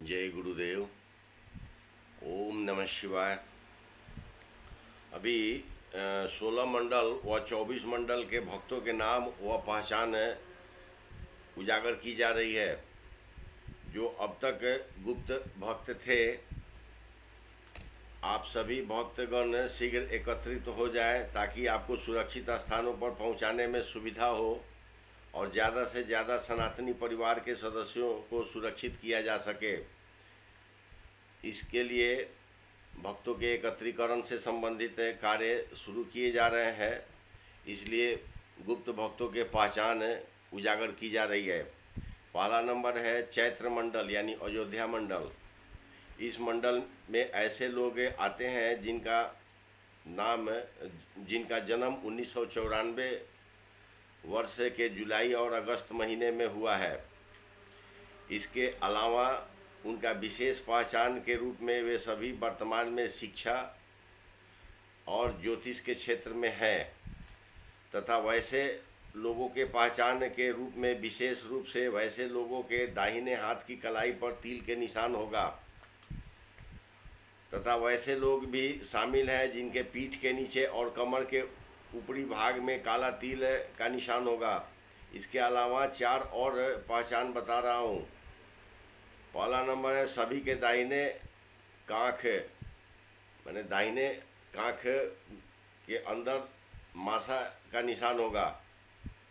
जय गुरुदेव। ओम नमः शिवाय। अभी 16 मंडल व 24 मंडल के भक्तों के नाम व पहचान उजागर की जा रही है। जो अब तक गुप्त भक्त थे, आप सभी भक्तगण शीघ्र एकत्रित हो जाएं ताकि आपको सुरक्षित स्थानों पर पहुंचाने में सुविधा हो और ज़्यादा से ज़्यादा सनातनी परिवार के सदस्यों को सुरक्षित किया जा सके। इसके लिए भक्तों के एकत्रीकरण से संबंधित कार्य शुरू किए जा रहे हैं। इसलिए गुप्त भक्तों के पहचान उजागर की जा रही है। पहला नंबर है चैत्र मंडल यानी अयोध्या मंडल। इस मंडल में ऐसे लोग आते हैं जिनका जन्म 1994 वर्ष के जुलाई और अगस्त महीने में हुआ है। इसके अलावा उनका विशेष पहचान के रूप में वे सभी वर्तमान में शिक्षा और ज्योतिष के क्षेत्र में हैं तथा वैसे लोगों के पहचान के रूप में विशेष रूप से वैसे लोगों के दाहिने हाथ की कलाई पर तिल के निशान होगा तथा वैसे लोग भी शामिल हैं जिनके पीठ के नीचे और कमर के ऊपरी भाग में काला तिल का निशान होगा। इसके अलावा 4 और पहचान बता रहा हूँ। पहला नंबर है सभी के दाहिने कांख माने दाहिने कांख के अंदर मासा का निशान होगा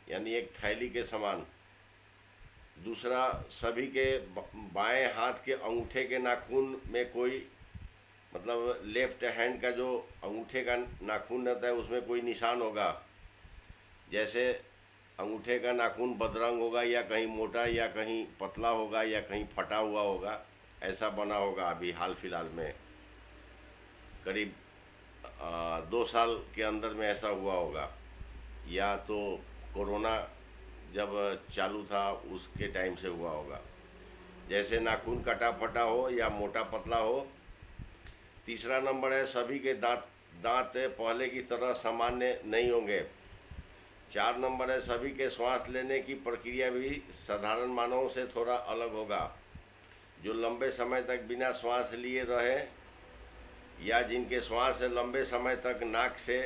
यानी एक थैली के समान। दूसरा, सभी के बाएं हाथ के अंगूठे के नाखून में कोई मतलब लेफ्ट हैंड का जो अंगूठे का नाखून रहता है उसमें कोई निशान होगा। जैसे अंगूठे का नाखून बदरंग होगा या कहीं मोटा या कहीं पतला होगा या कहीं फटा हुआ होगा, ऐसा बना होगा। अभी हाल फिलहाल में करीब 2 साल के अंदर में ऐसा हुआ होगा, या तो कोरोना जब चालू था उसके टाइम से हुआ होगा। जैसे नाखून कटा फटा हो या मोटा पतला हो। तीसरा नंबर है सभी के दांत पहले की तरह सामान्य नहीं होंगे। 4 नंबर है सभी के श्वास लेने की प्रक्रिया भी साधारण मानवों से थोड़ा अलग होगा। जो लंबे समय तक बिना श्वास लिए रहे या जिनके श्वास लंबे समय तक नाक से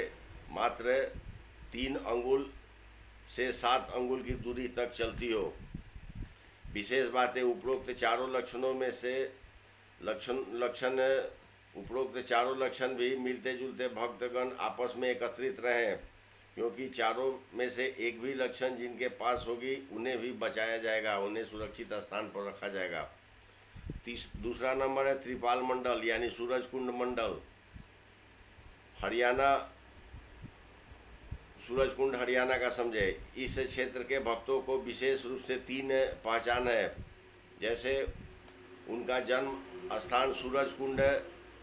मात्र 3 अंगुल से 7 अंगुल की दूरी तक चलती हो। विशेष बात है उपरोक्त चारों लक्षण भी मिलते जुलते भक्तगण आपस में एकत्रित रहें, क्योंकि चारों में से एक भी लक्षण जिनके पास होगी उन्हें भी बचाया जाएगा, उन्हें सुरक्षित स्थान पर रखा जाएगा। दूसरा नंबर है त्रिपाल मंडल यानी सूरज कुंड मंडल हरियाणा। सूरज कुंड हरियाणा का समझे। इस क्षेत्र के भक्तों को विशेष रूप से 3 पहचान है। जैसे उनका जन्म स्थान सूरज कुंड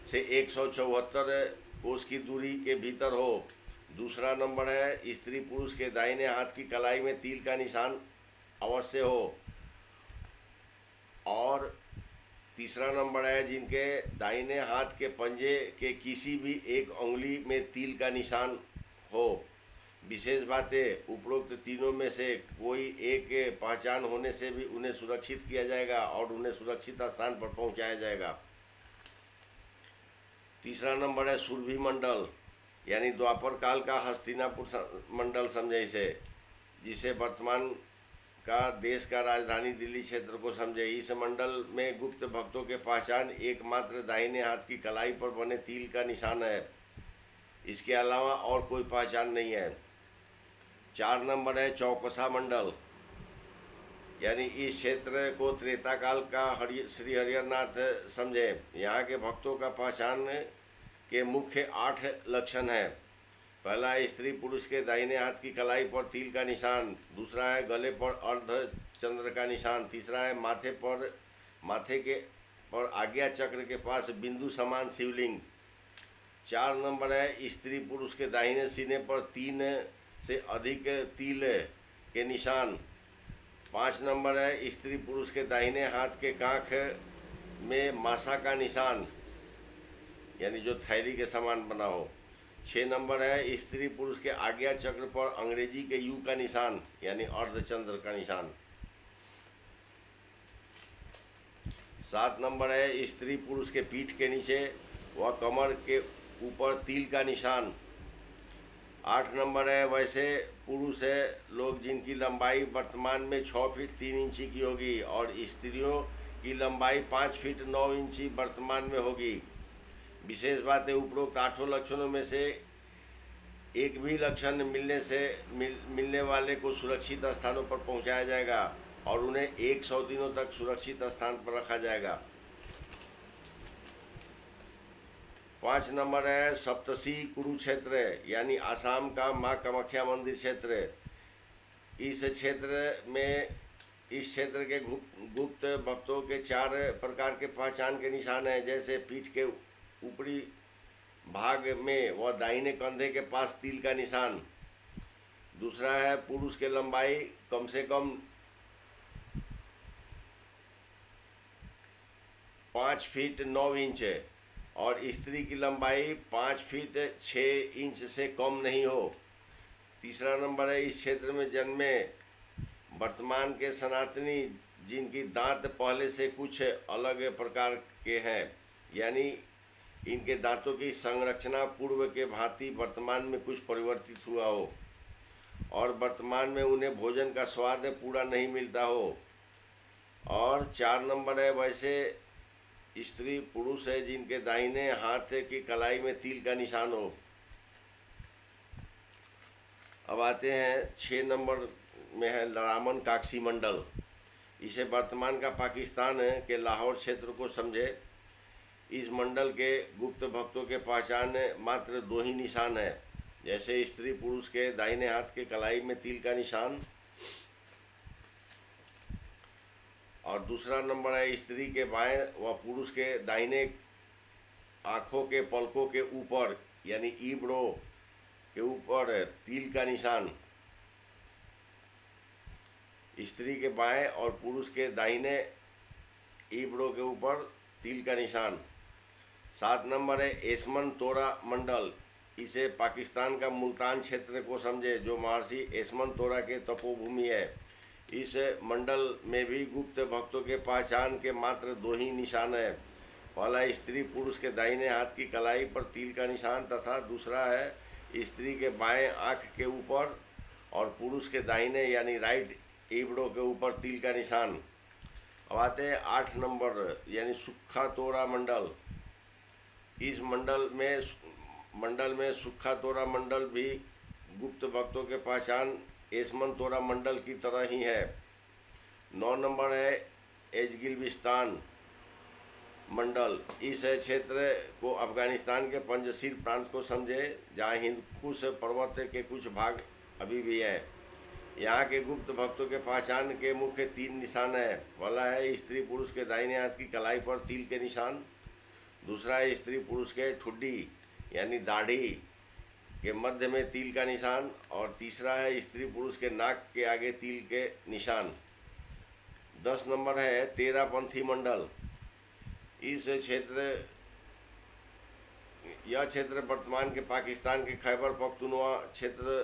से 174 कोस की दूरी के भीतर हो। दूसरा नंबर है स्त्री पुरुष के दाहिने हाथ की कलाई में तिल का निशान अवश्य हो। और तीसरा नंबर है जिनके दाहिने हाथ के पंजे के किसी भी एक उंगली में तिल का निशान हो। विशेष बात है उपरोक्त तीनों में से कोई एक पहचान होने से भी उन्हें सुरक्षित किया जाएगा और उन्हें सुरक्षित स्थान पर पहुंचाया जाएगा। तीसरा नंबर है सुरभि मंडल यानी द्वापर काल का हस्तिनापुर मंडल समझे इसे, जिसे वर्तमान का देश का राजधानी दिल्ली क्षेत्र को समझे। इस मंडल में गुप्त भक्तों के पहचान एकमात्र दाहिने हाथ की कलाई पर बने तिल का निशान है। इसके अलावा और कोई पहचान नहीं है। 4 नंबर है चौकसा मंडल यानी इस क्षेत्र को त्रेता काल का श्री हरिहरनाथ समझे। यहाँ के भक्तों का पहचान के मुख्य 8 लक्षण है। पहला है स्त्री पुरुष के दाहिने हाथ की कलाई पर तिल का निशान। दूसरा है गले पर अर्ध चंद्र का निशान। तीसरा है माथे के पर आज्ञा चक्र के पास बिंदु समान शिवलिंग। 4 नंबर है स्त्री पुरुष के दाहिने सीने पर 3 से अधिक तिल के निशान। 5 नंबर है स्त्री पुरुष के दाहिने हाथ के कांख में मासा का निशान यानी जो थैली के समान बना हो। 6 नंबर है स्त्री पुरुष के आज्ञा चक्र पर अंग्रेजी के यू का निशान यानी अर्धचंद्र का निशान। 7 नंबर है स्त्री पुरुष के पीठ के नीचे व कमर के ऊपर तिल का निशान। 8 नंबर है वैसे पुरुष है लोग जिनकी लंबाई वर्तमान में 6 फीट 3 इंची की होगी और स्त्रियों की लंबाई 5 फीट 9 इंची वर्तमान में होगी। विशेष बात है उपरोक्त 8 लक्षणों में से एक भी लक्षण मिलने वाले को सुरक्षित स्थानों पर पहुंचाया जाएगा और उन्हें 100 दिनों तक सुरक्षित स्थान पर रखा जाएगा। 5 नंबर है सप्तसी कुरुक्षेत्र यानी आसाम का मां कामाख्या मंदिर क्षेत्र। इस क्षेत्र के गुप्त भक्तों के 4 प्रकार के पहचान के निशान हैं, जैसे पीठ के ऊपरी भाग में व दाहिने कंधे के पास तिल का निशान। दूसरा है पुरुष के लंबाई कम से कम 5 फीट 9 इंच और स्त्री की लंबाई 5 फीट 6 इंच से कम नहीं हो। तीसरा नंबर है इस क्षेत्र में जन्मे वर्तमान के सनातनी जिनकी दांत पहले से कुछ अलग प्रकार के हैं, यानी इनके दांतों की संरचना पूर्व के भांति वर्तमान में कुछ परिवर्तित हुआ हो और वर्तमान में उन्हें भोजन का स्वाद पूरा नहीं मिलता हो। और 4 नंबर है वैसे स्त्री पुरुष है जिनके दाहिने हाथ की कलाई में तिल का निशान हो। अब आते हैं 6 नंबर में है लरामन काक्सी मंडल। इसे वर्तमान का पाकिस्तान के लाहौर क्षेत्र को समझे। इस मंडल के गुप्त भक्तों के पहचान मात्र 2 ही निशान है, जैसे स्त्री पुरुष के दाहिने हाथ के कलाई में तिल का निशान और दूसरा नंबर है स्त्री के बाएं व पुरुष के दाहिने आंखों के पलकों के ऊपर यानी ईबड़ों के ऊपर तिल का निशान। स्त्री के बाएं और पुरुष के दाहिने ईबड़ों के ऊपर तिल का निशान। 7 नंबर है एसमन तोरा मंडल। इसे पाकिस्तान का मुल्तान क्षेत्र को समझे, जो महर्षि एसमन तोरा के तपोभूमि है। इस मंडल में भी गुप्त भक्तों के पहचान के मात्र 2 ही निशान है। पहला स्त्री पुरुष के दाहिने हाथ की कलाई पर तिल का निशान तथा दूसरा है स्त्री के बाएं आंख के ऊपर और पुरुष के दाहिने यानी राइट ईबड़ों के ऊपर तिल का निशान। अब आते हैं 8 नंबर यानी सुक्खा तोरा मंडल। इस मंडल में सुक्खा तोरा मंडल भी गुप्त भक्तों के पहचान एसमन तोरा मंडल की तरह ही है। 9 नंबर है एजगिलविस्तान मंडल। इस क्षेत्र को अफगानिस्तान के पंजशीर प्रांत को समझे, जहाँ हिंदकुश पर्वत के कुछ भाग अभी भी हैं। यहाँ के गुप्त भक्तों के पहचान के मुख्य 3 निशान है। पहला है स्त्री पुरुष के दाहिने हाथ की कलाई पर तिल के निशान। दूसरा है स्त्री पुरुष के ठुड्डी यानी दाढ़ी के मध्य में तिल का निशान और तीसरा है स्त्री पुरुष के नाक के आगे तिल के निशान। 10 नंबर है तेरापंथी मंडल। यह क्षेत्र वर्तमान के पाकिस्तान के खैबर पख्तूनख्वा क्षेत्र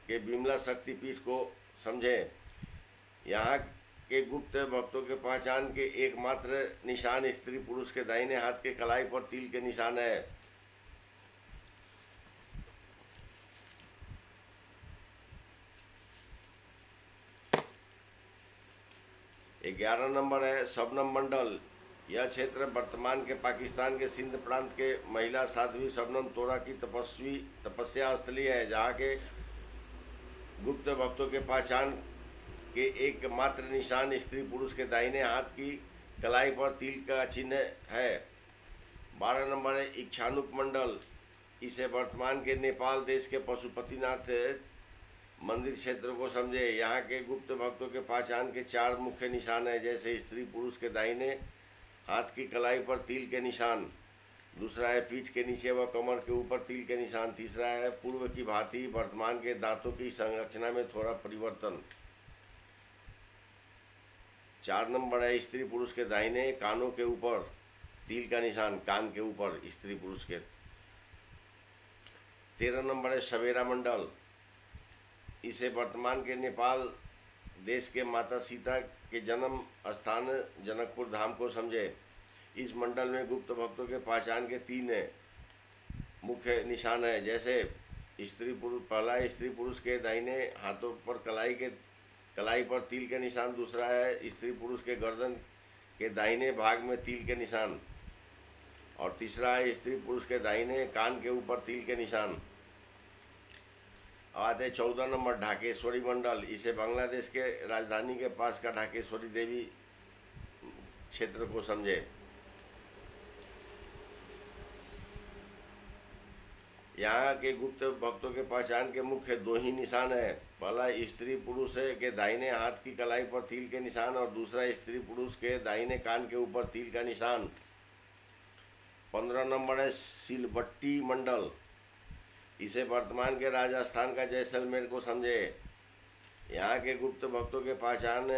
के बिमला शक्तिपीठ को समझे। यहाँ के गुप्त भक्तों के पहचान के एकमात्र निशान स्त्री पुरुष के दाहिने हाथ के कलाई पर तिल के निशान है। ग्यारह नंबर है शबनम मंडल। यह क्षेत्र वर्तमान के पाकिस्तान के सिंध प्रांत के महिला साध्वी शबनम तोरा की तपस्या स्थली है, जहाँ के गुप्त भक्तों के पहचान के एकमात्र निशान स्त्री पुरुष के दाहिने हाथ की कलाई पर तिल का चिन्ह है। 12 नंबर है इच्छानुक मंडल। इसे वर्तमान के नेपाल देश के पशुपतिनाथ मंदिर क्षेत्र को समझे। यहाँ के गुप्त भक्तों के पहचान के 4 मुख्य निशान हैं, जैसे स्त्री पुरुष के दाहिने हाथ की कलाई पर तिल के निशान, दूसरा है पीठ के नीचे व कमर के ऊपर तिल के निशान, तीसरा है पूर्व की भांति वर्तमान के दांतों की संरचना में थोड़ा परिवर्तन। 4 नंबर है स्त्री पुरुष के दाहिने कानों के ऊपर तिल का निशान, कान के ऊपर स्त्री पुरुष के। 13 नंबर है सवेरा मंडल। इसे वर्तमान के नेपाल देश के माता सीता के जन्म स्थान जनकपुर धाम को समझे। इस मंडल में गुप्त भक्तों के पहचान के 3 मुख्य निशान है, जैसे स्त्री पुरुष। पहला है स्त्री पुरुष के दाहिने हाथों पर कलाई पर तिल के निशान। दूसरा है स्त्री पुरुष के गर्दन के दाहिने भाग में तिल के निशान। और तीसरा है स्त्री पुरुष के दाहिने कान के ऊपर तिल के निशान। आते 14 नंबर ढाकेश्वरी मंडल। इसे बांग्लादेश के राजधानी के पास का ढाकेश्वरी देवी क्षेत्र को समझे। यहाँ के गुप्त भक्तों के पहचान के मुख्य 2 ही निशान है। पहला स्त्री पुरुष के दाहिने हाथ की कलाई पर तिल के निशान और दूसरा स्त्री पुरुष के दाहिने कान के ऊपर तिल का निशान। 15 नंबर है सिलबट्टी मंडल। इसे वर्तमान के राजस्थान का जैसलमेर को समझे। यहाँ के गुप्त भक्तों के पहचान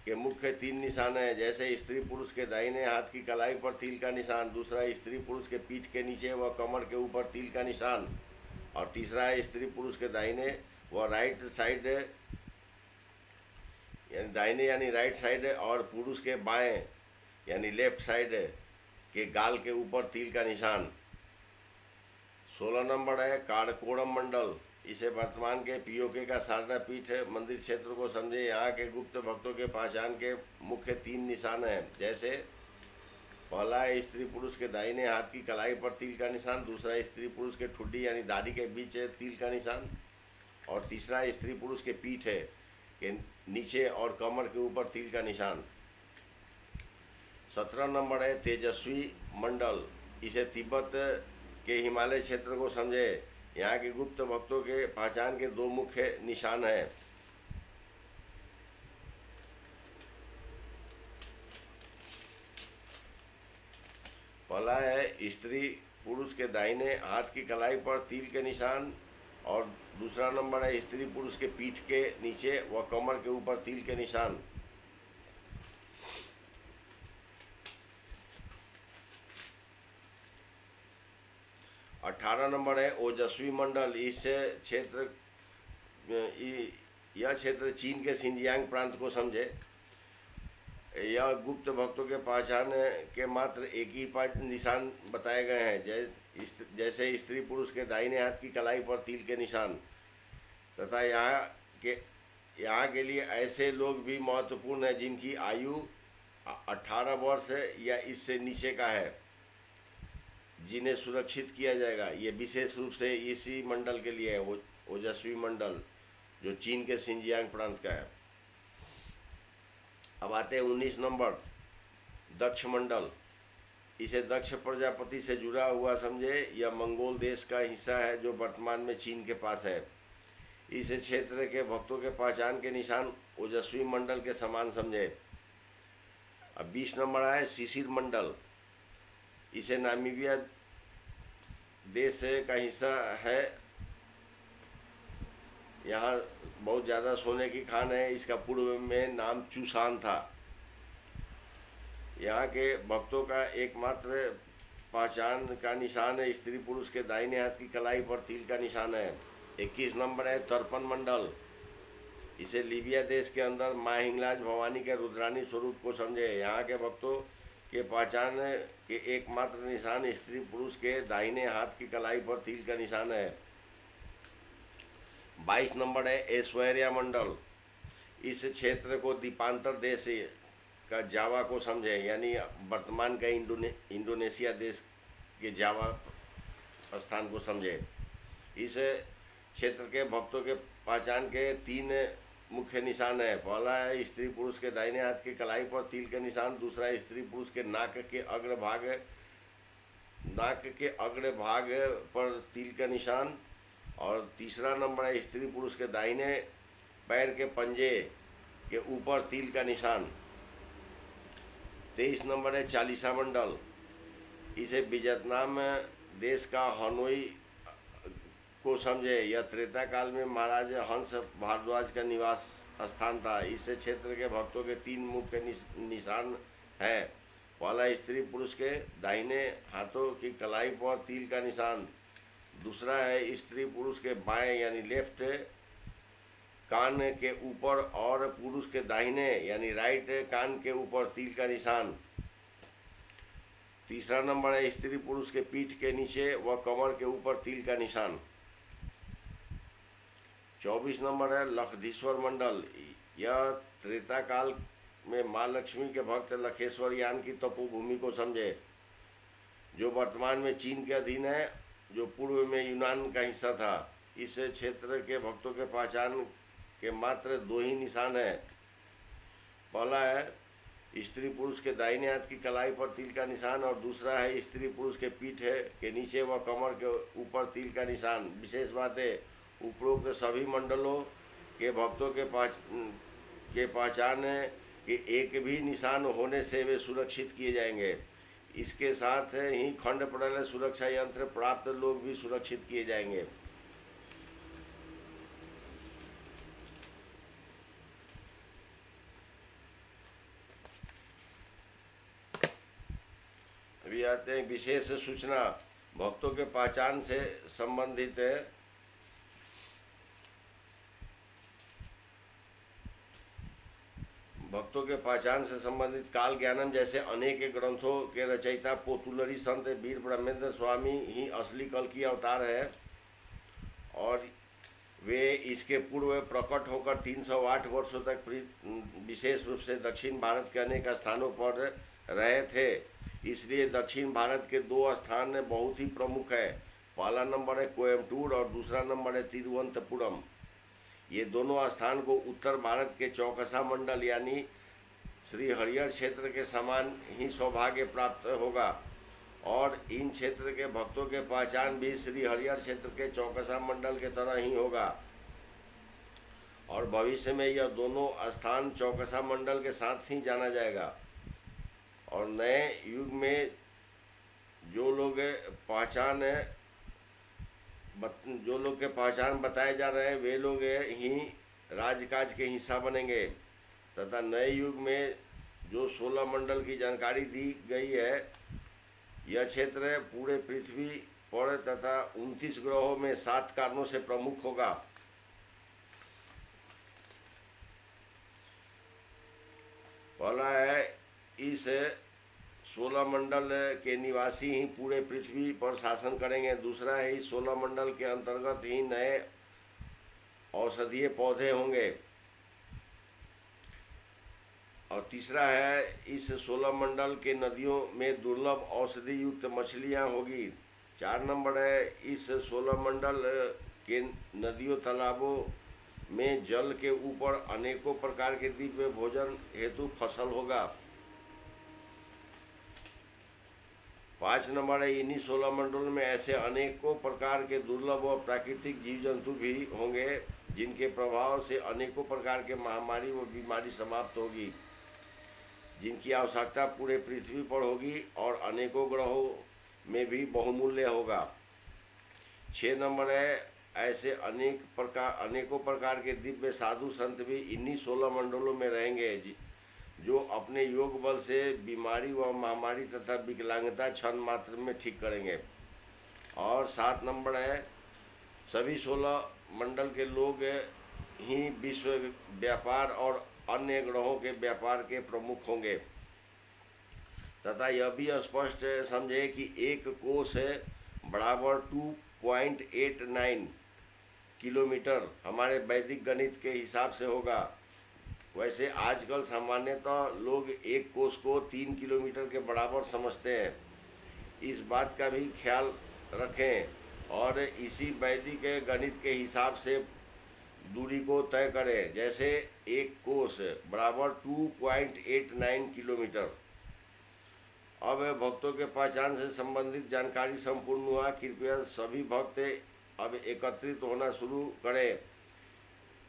के मुख्य 3 निशान है, जैसे स्त्री पुरुष के दाहिने हाथ की कलाई पर तिल का निशान। दूसरा स्त्री पुरुष के पीठ के नीचे व कमर के ऊपर तिल का निशान। और तीसरा है स्त्री पुरुष के दाहिने व राइट साइड यानी दाहिने यानी राइट साइड और पुरुष के बाएं यानी लेफ्ट साइड के गाल के ऊपर तिल का निशान। 16 नंबर है काड़कोड़म मंडल। इसे वर्तमान के पीओके का शारदा पीठ मंदिर क्षेत्र को समझे। यहाँ के गुप्त भक्तों के पहचान के मुख्य 3 निशान हैं, जैसे पहला है स्त्री पुरुष के दाहिने हाथ की कलाई पर तिल का निशान। दूसरा स्त्री पुरुष के ठुड्डी यानी दाढ़ी के बीच तिल का निशान। और तीसरा स्त्री पुरुष के पीठ के नीचे और कमर के ऊपर तिल का निशान। 17 नंबर है तेजस्वी मंडल। इसे तिब्बत के हिमालय क्षेत्र को समझे। यहाँ के गुप्त भक्तों के पहचान के 2 मुख्य निशान हैं। पहला है स्त्री पुरुष के दाहिने हाथ की कलाई पर तिल के निशान और दूसरा नंबर है स्त्री पुरुष के पीठ के नीचे व कमर के ऊपर तिल के निशान। 18 नंबर है ओजस्वी मंडल। यह क्षेत्र चीन के सिंजियांग प्रांत को समझे। यह गुप्त भक्तों के पहचान के मात्र एक ही 5 निशान बताए गए हैं, जैसे स्त्री पुरुष के दाहिने हाथ की कलाई पर तिल के निशान तथा यहाँ के लिए ऐसे लोग भी महत्वपूर्ण हैं जिनकी आयु 18 वर्ष या इससे नीचे का है, जिन्हें सुरक्षित किया जाएगा। ये विशेष रूप से इसी मंडल के लिए है, ओजस्वी मंडल, जो चीन के सिंजियांग प्रांत का है। अब आते हैं 19 नंबर दक्ष मंडल। इसे दक्ष प्रजापति से जुड़ा हुआ समझे। यह मंगोल देश का हिस्सा है जो वर्तमान में चीन के पास है। इस क्षेत्र के भक्तों के पहचान के निशान ओजस्वी मंडल के समान समझे। अब 20 नंबर है शिशिर मंडल। इसे नामीबिया देश का हिस्सा है। यहाँ बहुत ज़्यादा सोने की खान है। इसका पूर्व में नाम चूसान था। यहाँ के भक्तों का एकमात्र पहचान का निशान है स्त्री पुरुष के दाहिने हाथ की कलाई पर तिल का निशान है। 21 नंबर है तर्पण मंडल। इसे लीबिया देश के अंदर माँ हिंगलाज भवानी के रुद्रानी स्वरूप को समझे। यहाँ के भक्तों के पहचान के एकमात्र निशान स्त्री पुरुष के दाहिने हाथ की कलाई पर तिल का निशान है। 22 नंबर है ऐश्वर्या मंडल। इस क्षेत्र को द्वीपांतर देश का जावा को समझे, यानी वर्तमान का इंडोनेशिया देश के जावा स्थान को समझे। इस क्षेत्र के भक्तों के पहचान के 3 मुख्य निशान है। पहला है स्त्री पुरुष के दाहिने हाथ की कलाई पर तिल के निशान। दूसरा स्त्री पुरुष के नाक के अग्र भाग पर तिल का निशान। और तीसरा नंबर है स्त्री पुरुष के दाहिने पैर के पंजे के ऊपर तिल का निशान। 23 नंबर है चालीसा मंडल। इसे वियतनाम देश का हनोई को समझे। यह त्रेता काल में महाराज हंस भारद्वाज का निवास स्थान था। इस क्षेत्र के भक्तों के 3 मुख्य निशान है। पहला स्त्री पुरुष के दाहिने हाथों की कलाई पर तिल का निशान। दूसरा है स्त्री पुरुष के बाएं यानी लेफ्ट कान के ऊपर और पुरुष के दाहिने यानी राइट कान के ऊपर तिल का निशान। तीसरा नंबर है स्त्री पुरुष के पीठ के नीचे व कमर के ऊपर तिल का निशान। 24 नंबर है लक्षधीश्वर मंडल। यह त्रेता काल में माँ लक्ष्मी के भक्त लखेश्वर यान की तपोभूमि को समझे, जो वर्तमान में चीन के अधीन है, जो पूर्व में यूनान का हिस्सा था। इस क्षेत्र के भक्तों के पहचान के मात्र 2 ही निशान है। पहला है स्त्री पुरुष के दाहिने हाथ की कलाई पर तिल का निशान, और दूसरा है स्त्री पुरुष के पीठ के नीचे व कमर के ऊपर तिल का निशान। विशेष बात है, उपरोक्त सभी मंडलों के भक्तों के पहचान के एक भी निशान होने से वे सुरक्षित किए जाएंगे। इसके साथ ही खंड प्रलय सुरक्षा यंत्र प्राप्त लोग भी सुरक्षित किए जाएंगे। अभी आते हैं विशेष सूचना। भक्तों के पहचान से संबंधित है। भक्तों के पहचान से संबंधित काल ज्ञानम जैसे अनेक ग्रंथों के रचयिता पोतुलरी संत वीर ब्रह्मेंद्र स्वामी ही असली कल्कि अवतार है, और वे इसके पूर्व प्रकट होकर 308 वर्षों तक विशेष रूप से दक्षिण भारत के अनेक स्थानों पर रहे थे। इसलिए दक्षिण भारत के 2 स्थान बहुत ही प्रमुख है। पहला नंबर है कोयम्बटूर और दूसरा नंबर है तिरुवनंतपुरम। ये दोनों स्थान को उत्तर भारत के चौकसा मंडल यानी श्री हरिहर क्षेत्र के समान ही सौभाग्य प्राप्त होगा, और इन क्षेत्र के भक्तों के पहचान भी श्री हरिहर क्षेत्र के चौकसा मंडल के तरह ही होगा, और भविष्य में यह दोनों स्थान चौकसा मंडल के साथ ही जाना जाएगा। और नए युग में जो लोग के पहचान बताए जा रहे हैं, वे लोग ही राजकाज के हिस्सा बनेंगे, तथा नए युग में जो 16 मंडल की जानकारी दी गई है, यह क्षेत्र पूरे पृथ्वी पर तथा 29 ग्रहों में 7 कारणों से प्रमुख होगा। पहला है इस 16 मंडल के निवासी ही पूरे पृथ्वी पर शासन करेंगे। दूसरा है इस 16 मंडल के अंतर्गत ही नए औषधीय पौधे होंगे, और तीसरा है इस 16 मंडल के नदियों में दुर्लभ औषधि युक्त मछलियां होगी। 4 नंबर है इस 16 मंडल के नदियों तालाबों में जल के ऊपर अनेकों प्रकार के दिव्य भोजन हेतु फसल होगा। 5 नंबर है इन्हीं 16 मंडलों में ऐसे अनेकों प्रकार के दुर्लभ और प्राकृतिक जीव जंतु भी होंगे, जिनके प्रभाव से अनेकों प्रकार के महामारी व बीमारी समाप्त होगी, जिनकी आवश्यकता पूरे पृथ्वी पर होगी और अनेकों ग्रहों में भी बहुमूल्य होगा। 6 नंबर है ऐसे अनेकों प्रकार के दिव्य साधु संत भी इन्हीं 16 मंडलों में रहेंगे, जो अपने योग बल से बीमारी व महामारी तथा विकलांगता क्षण मात्र में ठीक करेंगे। और 7 नंबर है सभी 16 मंडल के लोग ही विश्व व्यापार और अन्य ग्रहों के व्यापार के प्रमुख होंगे, तथा यह भी स्पष्ट समझे कि एक कोस बराबर 2.89 किलोमीटर हमारे वैदिक गणित के हिसाब से होगा। वैसे आजकल सामान्यतः लोग एक कोस को 3 किलोमीटर के बराबर समझते हैं। इस बात का भी ख्याल रखें और इसी वैदिक गणित के हिसाब से दूरी को तय करें। जैसे एक कोस बराबर 2.89 किलोमीटर। अब भक्तों के पहचान से संबंधित जानकारी संपूर्ण हुआ। कृपया सभी भक्त अब एकत्रित होना शुरू करें,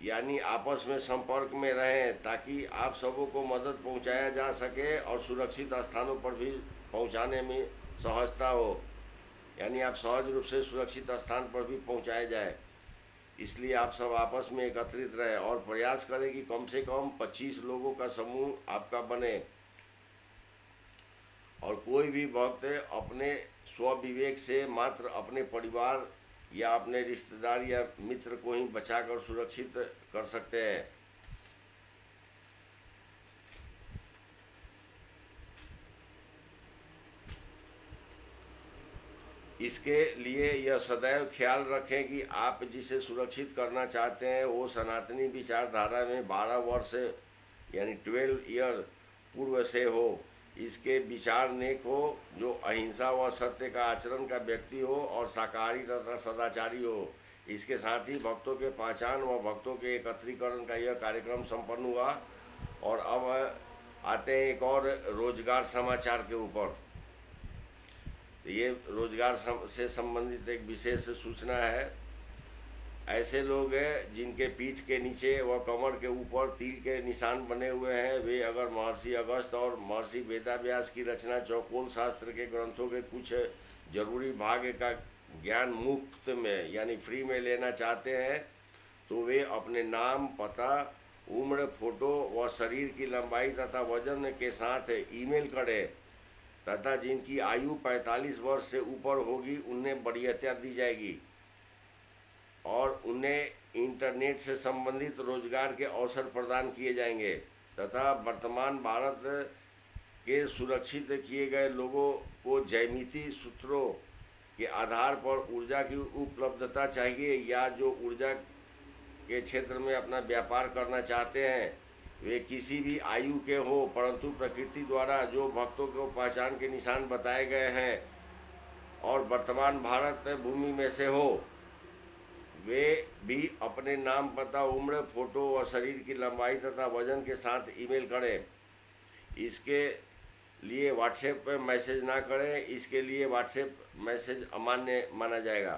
यानी आपस में संपर्क में रहें, ताकि आप सबों को मदद पहुंचाया जा सके और सुरक्षित स्थानों पर भी पहुंचाने में सहजता हो, यानी आप सहज रूप से सुरक्षित स्थान पर भी पहुंचाए जाए। इसलिए आप सब आपस में एकत्रित रहें और प्रयास करें कि कम से कम 25 लोगों का समूह आपका बने, और कोई भी भक्त अपने स्वविवेक से मात्र अपने परिवार या अपने रिश्तेदार या मित्र को ही बचाकर सुरक्षित कर सकते हैं। इसके लिए यह सदैव ख्याल रखें कि आप जिसे सुरक्षित करना चाहते हैं वो सनातनी विचारधारा में 12 वर्ष यानी 12 ईयर पूर्व से हो, इसके विचार नेक हो, जो अहिंसा व सत्य का आचरण का व्यक्ति हो और शाकाहारी तथा सदाचारी हो। इसके साथ ही भक्तों के पहचान व भक्तों के एकत्रीकरण का यह कार्यक्रम संपन्न हुआ। और अब आते हैं एक और रोजगार समाचार के ऊपर। ये रोजगार से संबंधित एक विशेष सूचना है। ऐसे लोग हैं जिनके पीठ के नीचे व कमर के ऊपर तिल के निशान बने हुए हैं, वे अगर महर्षि अगस्त और महर्षि वेदव्यास की रचना चौकोल शास्त्र के ग्रंथों के कुछ जरूरी भाग का ज्ञान मुफ्त में यानी फ्री में लेना चाहते हैं, तो वे अपने नाम, पता, उम्र, फोटो व शरीर की लंबाई तथा वजन के साथ ईमेल करें तथा जिनकी आयु 45 वर्ष से ऊपर होगी उन्हें वरीयता दी जाएगी और उन्हें इंटरनेट से संबंधित रोजगार के अवसर प्रदान किए जाएंगे तथा वर्तमान भारत के सुरक्षित किए गए लोगों को जैमिति सूत्रों के आधार पर ऊर्जा की उपलब्धता चाहिए या जो ऊर्जा के क्षेत्र में अपना व्यापार करना चाहते हैं, वे किसी भी आयु के हो, परंतु प्रकृति द्वारा जो भक्तों को पहचान के निशान बताए गए हैं और वर्तमान भारत भूमि में से हो, वे भी अपने नाम, पता, उम्र, फोटो और शरीर की लंबाई तथा वजन के साथ ईमेल करें। इसके लिए व्हाट्सएप पर मैसेज ना करें, इसके लिए व्हाट्सएप मैसेज अमान्य माना जाएगा।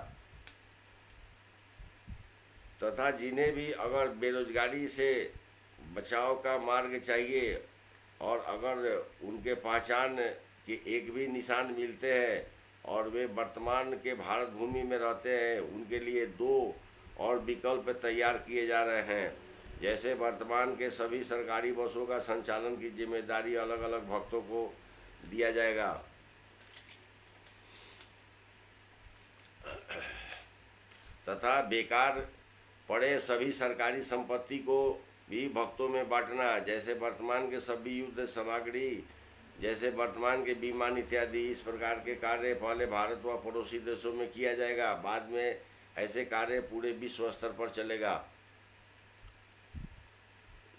तथा जिन्हें भी अगर बेरोजगारी से बचाव का मार्ग चाहिए और अगर उनके पहचान के एक भी निशान मिलते हैं और वे वर्तमान के भारत भूमि में रहते हैं, उनके लिए 2 और विकल्प तैयार किए जा रहे हैं। जैसे वर्तमान के सभी सरकारी बसों का संचालन की जिम्मेदारी अलग अलग भक्तों को दिया जाएगा तथा बेकार पड़े सभी सरकारी संपत्ति को भी भक्तों में बांटना, जैसे वर्तमान के सभी युद्ध सामग्री, जैसे वर्तमान के विमान इत्यादि। इस प्रकार के कार्य पहले भारत व पड़ोसी देशों में किया जाएगा, बाद में ऐसे कार्य पूरे विश्व स्तर पर चलेगा।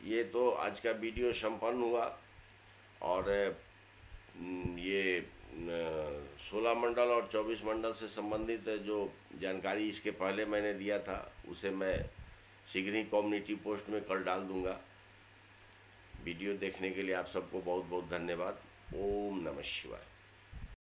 ये तो आज का वीडियो संपन्न हुआ और ये 16 मंडल और 24 मंडल से संबंधित जो जानकारी इसके पहले मैंने दिया था उसे मैं शीघ्र ही कम्युनिटी पोस्ट में कल डाल दूंगा। वीडियो देखने के लिए आप सबको बहुत बहुत धन्यवाद। ओम नमः शिवाय।